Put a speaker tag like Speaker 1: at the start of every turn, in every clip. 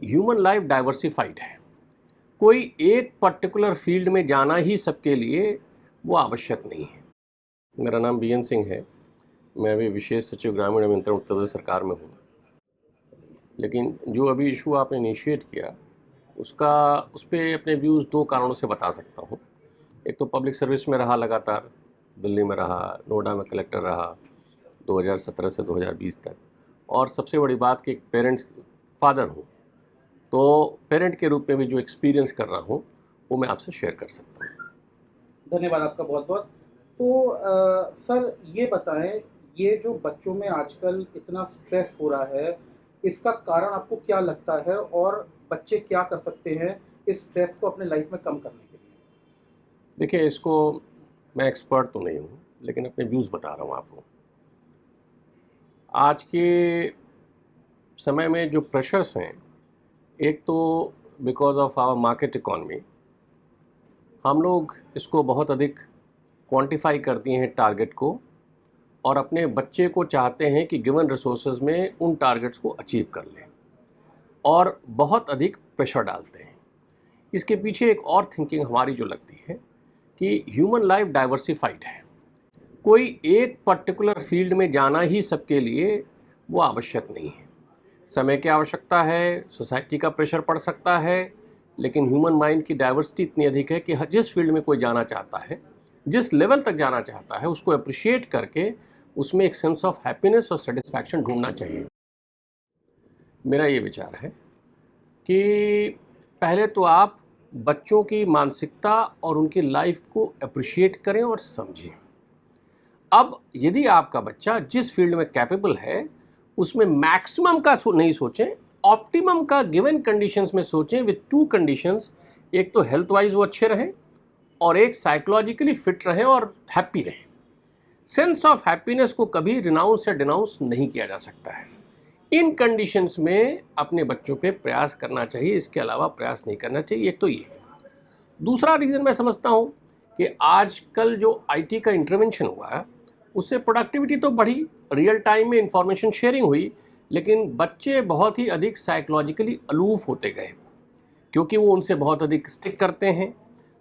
Speaker 1: Human life diversified है। कोई एक पर्टिकुलर फील्ड में जाना ही सबके लिए वो आवश्यक नहीं है। मेरा नाम बीएन सिंह है। मैं अभी विशेष सचिव ग्रामीण अभियंत्रण उत्तर प्रदेश सरकार में हूँ। लेकिन जो अभी इशू आपने इनिशिएट किया उस पर अपने व्यूज़ दो कारणों से बता सकता हूँ। एक तो पब्लिक सर्विस में रहा, लगातार दिल्ली में रहा, नोएडा में कलेक्टर रहा 2017 से 2020 तक, और सबसे बड़ी बात कि एक पेरेंट्स फादर हूँ, तो पेरेंट के रूप में भी जो एक्सपीरियंस कर रहा हूँ वो मैं आपसे शेयर कर सकता हूँ।
Speaker 2: धन्यवाद आपका बहुत बहुत। तो सर ये बताएं, ये जो बच्चों में आजकल इतना स्ट्रेस हो रहा है, इसका कारण आपको क्या लगता है और बच्चे क्या कर सकते हैं इस स्ट्रेस को अपने लाइफ में कम करने के लिए?
Speaker 1: देखिए, इसको मैं एक्सपर्ट तो नहीं हूँ, लेकिन अपने व्यूज़ बता रहा हूँ आपको। आज के समय में जो प्रेशर्स हैं, एक तो because of our market economy हम लोग इसको बहुत अधिक क्वांटिफाई कर दिए हैं टारगेट को, और अपने बच्चे को चाहते हैं कि गिवन रिसोर्सेज में उन टारगेट्स को अचीव कर लें, और बहुत अधिक प्रेशर डालते हैं। इसके पीछे एक और थिंकिंग हमारी जो लगती है कि ह्यूमन लाइफ डाइवर्सिफाइड है। कोई एक पर्टिकुलर फील्ड में जाना ही सबके लिए वो आवश्यक नहीं है। समय की आवश्यकता है, सोसाइटी का प्रेशर पड़ सकता है, लेकिन ह्यूमन माइंड की डाइवर्सिटी इतनी अधिक है कि जिस फील्ड में कोई जाना चाहता है, जिस लेवल तक जाना चाहता है, उसको अप्रिशिएट करके उसमें एक सेंस ऑफ हैप्पीनेस और सेटिस्फैक्शन ढूंढना चाहिए। मेरा ये विचार है कि पहले तो आप बच्चों की मानसिकता और उनकी लाइफ को अप्रिशिएट करें और समझें। अब यदि आपका बच्चा जिस फील्ड में कैपेबल है उसमें मैक्सिमम का नहीं सोचें, ऑप्टिमम का गिवन कंडीशंस में सोचें, विद टू कंडीशंस। एक तो हेल्थ वाइज वो अच्छे रहें, और एक साइकोलॉजिकली फिट रहें और हैप्पी रहें। सेंस ऑफ हैप्पीनेस को कभी रिनाउंस या डिनाउंस नहीं किया जा सकता है। इन कंडीशंस में अपने बच्चों पे प्रयास करना चाहिए, इसके अलावा प्रयास नहीं करना चाहिए। एक तो ये। दूसरा रीज़न मैं समझता हूँ कि आजकल जो आईटी का इंटरवेंशन हुआ है उससे प्रोडक्टिविटी तो बढ़ी, रियल टाइम में इंफॉर्मेशन शेयरिंग हुई, लेकिन बच्चे बहुत ही अधिक साइकोलॉजिकली अलूफ होते गए, क्योंकि वो उनसे बहुत अधिक स्टिक करते हैं।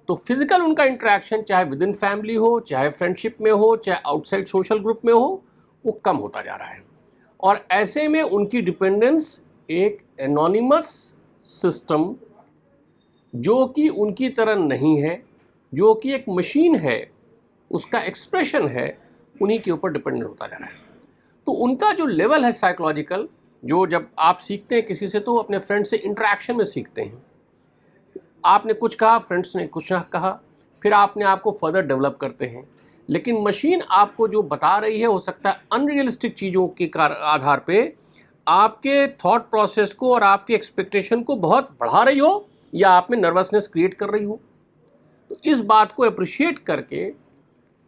Speaker 1: तो फिजिकल उनका इंटरेक्शन, चाहे विद इन फैमिली हो, चाहे फ्रेंडशिप में हो, चाहे आउटसाइड सोशल ग्रुप में हो, वो कम होता जा रहा है। और ऐसे में उनकी डिपेंडेंस एक एनोनिमस सिस्टम, जो कि उनकी तरह नहीं है, जो कि एक मशीन है, उसका एक्सप्रेशन है, उन्हीं के ऊपर डिपेंडेंट होता जा रहा है। तो उनका जो लेवल है साइकोलॉजिकल, जो जब आप सीखते हैं किसी से तो अपने फ्रेंड से इंटरेक्शन में सीखते हैं। आपने कुछ कहा, फ्रेंड्स ने कुछ कहा, फिर आपने आपको फर्दर डेवलप करते हैं। लेकिन मशीन आपको जो बता रही है, हो सकता है अनरियलिस्टिक चीज़ों के आधार पे आपके थॉट प्रोसेस को और आपकी एक्सपेक्टेशन को बहुत बढ़ा रही हो, या आप में नर्वसनेस क्रिएट कर रही हो। तो इस बात को अप्रिशिएट करके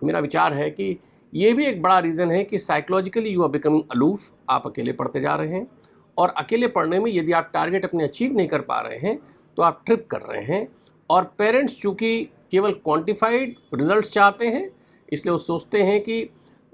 Speaker 1: मेरा विचार है कि ये भी एक बड़ा रीज़न है कि psychologically you are becoming aloof, आप अकेले पढ़ते जा रहे हैं। और अकेले पढ़ने में यदि आप टारगेट अपने अचीव नहीं कर पा रहे हैं तो आप ट्रिप कर रहे हैं। और पेरेंट्स चूँकि केवल क्वांटिफाइड रिजल्ट्स चाहते हैं, इसलिए वो सोचते हैं कि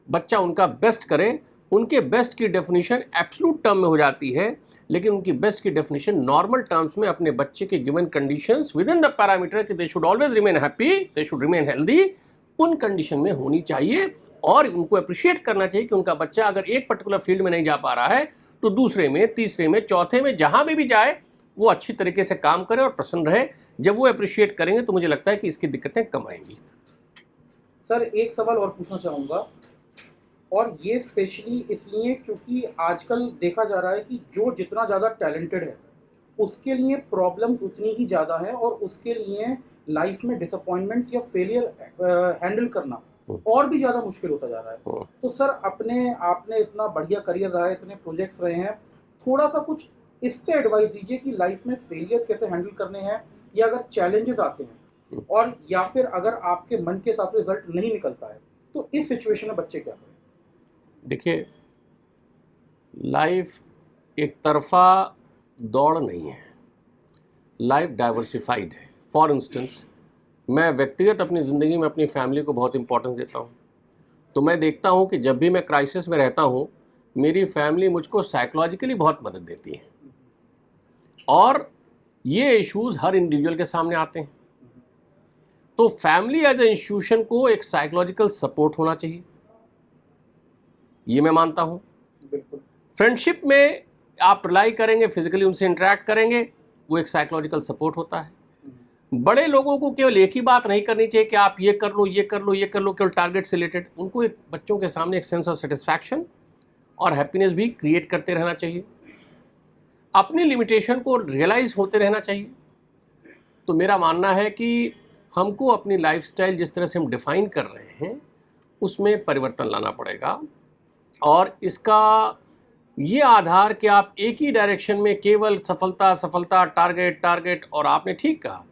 Speaker 1: बच्चा उनका बेस्ट करे। उनके बेस्ट की डेफिनेशन एब्सोल्यूट टर्म में हो जाती है, लेकिन उनकी बेस्ट की डेफिनेशन नॉर्मल टर्म्स में अपने बच्चे के given conditions within the parameter कि they should always remain happy, they should remain healthy, उन कंडीशन में होनी चाहिए। और उनको अप्रिशिएट करना चाहिए कि उनका बच्चा अगर एक पर्टिकुलर फील्ड में नहीं जा पा रहा है तो दूसरे में, तीसरे में, चौथे में, जहां भी जाए वो अच्छी तरीके से काम करे और प्रसन्न रहे। जब वो अप्रिशिएट करेंगे तो मुझे लगता है कि इसकी दिक्कतें कम आएंगी।
Speaker 2: सर एक सवाल और पूछना चाहूँगा, और ये स्पेशली इसलिए क्योंकि आजकल देखा जा रहा है कि जो जितना ज़्यादा टैलेंटेड है उसके लिए प्रॉब्लम्स उतनी ही ज़्यादा है, और उसके लिए लाइफ में डिसअपॉइंटमेंट्स या फेलियर हैंडल करना और भी ज़्यादा मुश्किल होता जा रहा है। तो सर अपने आपने इतना बढ़िया करियर रहा है, इतने प्रोजेक्ट्स रहे हैं, थोड़ा सा कुछ इस पे एडवाइस दीजिए कि लाइफ में फेलियर्स कैसे हैंडल करने हैं, या अगर चैलेंजेस आते हैं और या फिर अगर आपके मन के हिसाब से रिजल्ट नहीं निकलता है तो इस सिचुएशन में बच्चे क्या करें?
Speaker 1: देखिए, लाइफ एक तरफा दौड़ नहीं है, लाइफ डाइवर्सिफाइड है। फॉर इंस्टेंस, मैं व्यक्तिगत अपनी ज़िंदगी में अपनी फैमिली को बहुत इंपॉर्टेंस देता हूँ। तो मैं देखता हूँ कि जब भी मैं क्राइसिस में रहता हूँ, मेरी फैमिली मुझको साइकोलॉजिकली बहुत मदद देती है। और ये इश्यूज हर इंडिविजुअल के सामने आते हैं। तो फैमिली एज ए इंस्टीट्यूशन को एक साइकोलॉजिकल सपोर्ट होना चाहिए, ये मैं मानता हूँ।
Speaker 2: बिल्कुल।
Speaker 1: फ्रेंडशिप में आप रिलाई करेंगे, फिजिकली उनसे इंटरेक्ट करेंगे, वो एक साइकोलॉजिकल सपोर्ट होता है। बड़े लोगों को केवल एक ही बात नहीं करनी चाहिए कि आप ये कर लो, ये कर लो, ये कर लो, केवल टारगेट से रिलेटेड। उनको एक बच्चों के सामने एक सेंस ऑफ सेटिस्फैक्शन और हैप्पीनेस भी क्रिएट करते रहना चाहिए, अपनी लिमिटेशन को रियलाइज होते रहना चाहिए। तो मेरा मानना है कि हमको अपनी लाइफस्टाइल जिस तरह से हम डिफाइन कर रहे हैं उसमें परिवर्तन लाना पड़ेगा, और इसका ये आधार कि आप एक ही डायरेक्शन में केवल सफलता सफलता, टारगेट टारगेट। और आपने ठीक कहा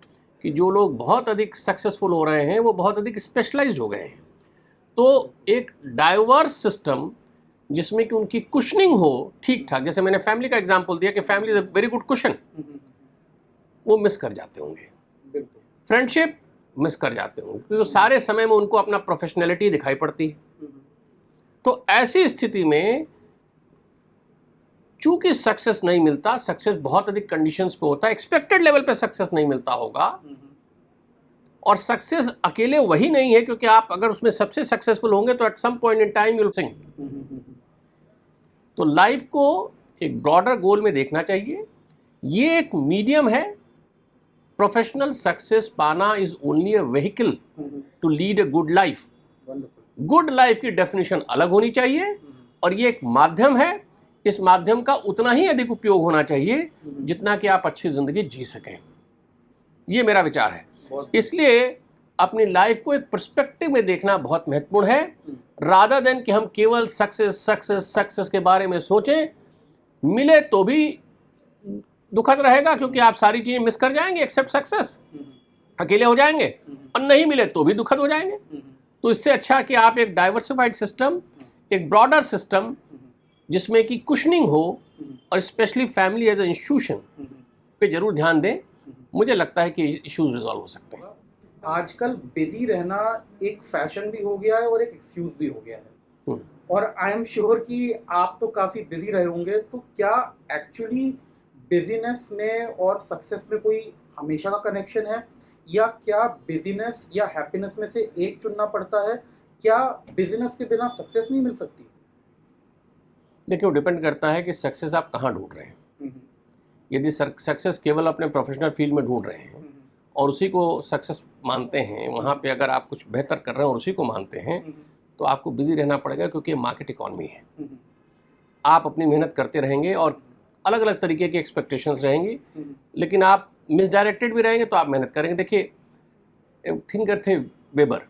Speaker 1: कि जो लोग बहुत अधिक सक्सेसफुल हो रहे हैं वो बहुत अधिक स्पेशलाइज्ड हो गए हैं। तो एक डाइवर्स सिस्टम जिसमें कि उनकी कुशनिंग हो ठीक ठाक, जैसे मैंने फैमिली का एग्जांपल दिया कि family is a very good cushion, वो मिस कर जाते होंगे।
Speaker 2: बिल्कुल।
Speaker 1: फ्रेंडशिप मिस कर जाते होंगे क्योंकि सारे समय में उनको अपना प्रोफेशनलिटी दिखाई पड़ती है। तो ऐसी स्थिति में चूंकि सक्सेस नहीं मिलता, सक्सेस बहुत अधिक कंडीशंस पे होता है, एक्सपेक्टेड लेवल पे सक्सेस नहीं मिलता होगा। और सक्सेस अकेले वही नहीं है, क्योंकि आप अगर उसमें सबसे सक्सेसफुल होंगे तो at some point in time you will sink. तो लाइफ को एक ब्रॉडर गोल में देखना चाहिए। ये एक मीडियम है। प्रोफेशनल सक्सेस पाना is only a vehicle to lead a good life. Good life की डेफिनेशन अलग होनी चाहिए, और ये एक माध्यम है। इस माध्यम का उतना ही अधिक उपयोग होना चाहिए जितना कि आप अच्छी जिंदगी जी सकें। ये मेरा विचार है। इसलिए अपनी लाइफ को एक पर्सपेक्टिव में देखना बहुत महत्वपूर्ण है, रादर देन कि हम केवल सक्सेस सक्सेस सक्सेस के बारे में सोचें। मिले तो भी दुखद रहेगा क्योंकि आप सारी चीजें मिस कर जाएंगे एक्सेप्ट सक्सेस, अकेले हो जाएंगे, और नहीं मिले तो भी दुखद हो जाएंगे। तो इससे अच्छा कि आप एक डाइवर्सिफाइड सिस्टम, एक ब्रॉडर सिस्टम जिसमें कि कुशनिंग हो, और specially family as a institution पे जरूर ध्यान दें। मुझे लगता है कि इश्यूज रिजॉल्व हो सकते हैं।
Speaker 2: आजकल बिजी रहना एक फैशन भी हो गया है और एक एक्सक्यूज भी हो गया है, और आई एम श्योर कि आप तो काफ़ी बिजी रहे होंगे। तो क्या एक्चुअली बिजीनेस में और सक्सेस में कोई हमेशा का कनेक्शन है, या क्या बिजीनेस या हैप्पीनेस में से एक चुनना पड़ता है? क्या बिजनेस के बिना सक्सेस नहीं मिल सकती?
Speaker 1: देखिए, वो डिपेंड करता है कि सक्सेस आप कहाँ ढूंढ रहे हैं। यदि सक्सेस केवल अपने प्रोफेशनल फील्ड में ढूंढ रहे हैं और उसी को सक्सेस मानते हैं, वहाँ पे अगर आप कुछ बेहतर कर रहे हैं और उसी को मानते हैं, तो आपको बिजी रहना पड़ेगा, क्योंकि मार्केट इकॉनमी है। आप अपनी मेहनत करते रहेंगे और अलग अलग तरीके की एक्सपेक्टेशंस रहेंगी, लेकिन आप मिसडायरेक्टेड भी रहेंगे तो आप मेहनत करेंगे। देखिए, थिंकर थे वेबर।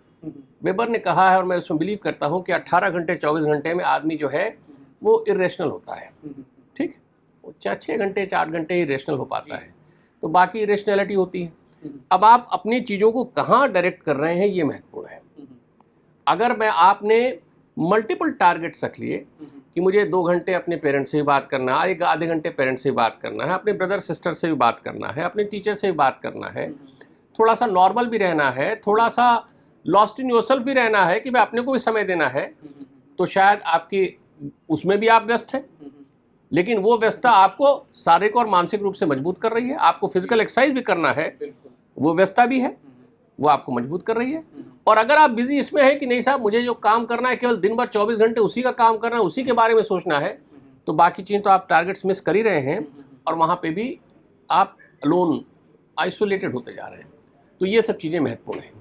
Speaker 1: वेबर ने कहा है, और मैं उसमें बिलीव करता हूँ, कि 18 घंटे 24 घंटे में आदमी जो है वो इरेशनल होता है। ठीक, वो 6 घंटे 4 घंटे ही रेशनल हो पाता है, तो बाकी इरेशनैलिटी होती है। अब आप अपनी चीज़ों को कहाँ डायरेक्ट कर रहे हैं, ये महत्वपूर्ण है। अगर आपने मल्टीपल टारगेट्स रख लिए कि मुझे 2 घंटे अपने पेरेंट्स से भी बात करना है, एक आधे घंटे पेरेंट्स से भी बात करना है, अपने ब्रदर सिस्टर से भी बात करना है, अपने टीचर से भी बात करना है, थोड़ा सा नॉर्मल भी रहना है, थोड़ा सा लॉस्ट इन योरसेल्फ भी रहना है, कि भाई अपने को भी समय देना है, तो शायद आपकी उसमें भी आप व्यस्त हैं। लेकिन वो व्यस्तता आपको शारीरिक और मानसिक रूप से मजबूत कर रही है। आपको फिजिकल एक्सरसाइज भी करना है, वो व्यस्तता भी है, वो आपको मजबूत कर रही है। और अगर आप बिजी इसमें है कि नहीं साहब, मुझे जो काम करना है केवल दिन भर 24 घंटे उसी का काम करना है, उसी के बारे में सोचना है, तो बाकी चीज़ें तो आप टारगेट्स मिस कर ही रहे हैं, और वहाँ पे भी आप अलोन, आइसोलेटेड होते जा रहे हैं। तो ये सब चीज़ें महत्वपूर्ण हैं।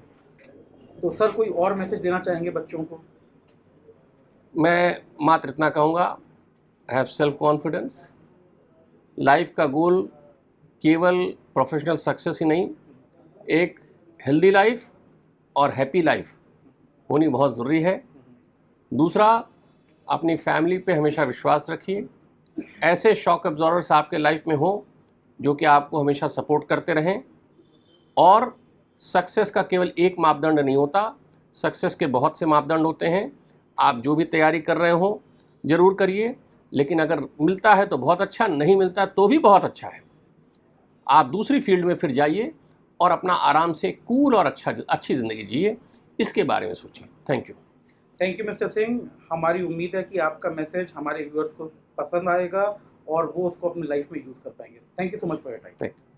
Speaker 2: तो सर, कोई और मैसेज देना चाहेंगे बच्चों को?
Speaker 1: मैं मात्र इतना कहूँगा, हैव सेल्फ कॉन्फिडेंस। लाइफ का गोल केवल प्रोफेशनल सक्सेस ही नहीं, एक हेल्दी लाइफ और हैप्पी लाइफ होनी बहुत ज़रूरी है। दूसरा, अपनी फैमिली पे हमेशा विश्वास रखिए। ऐसे शॉक एब्जॉर्बर्स आपके लाइफ में हो जो कि आपको हमेशा सपोर्ट करते रहें। और सक्सेस का केवल एक मापदंड नहीं होता, सक्सेस के बहुत से मापदंड होते हैं। आप जो भी तैयारी कर रहे हो ज़रूर करिए, लेकिन अगर मिलता है तो बहुत अच्छा, नहीं मिलता तो भी बहुत अच्छा है। आप दूसरी फील्ड में फिर जाइए और अपना आराम से कूल और अच्छी ज़िंदगी जिए, इसके बारे में सोचिए। Thank you
Speaker 2: mister Singh. हमारी उम्मीद है कि आपका मैसेज हमारे व्यूअर्स को पसंद आएगा और वो उसको अपनी लाइफ में यूज़ कर पाएंगे। Thank you so much for your time.
Speaker 1: Thank you.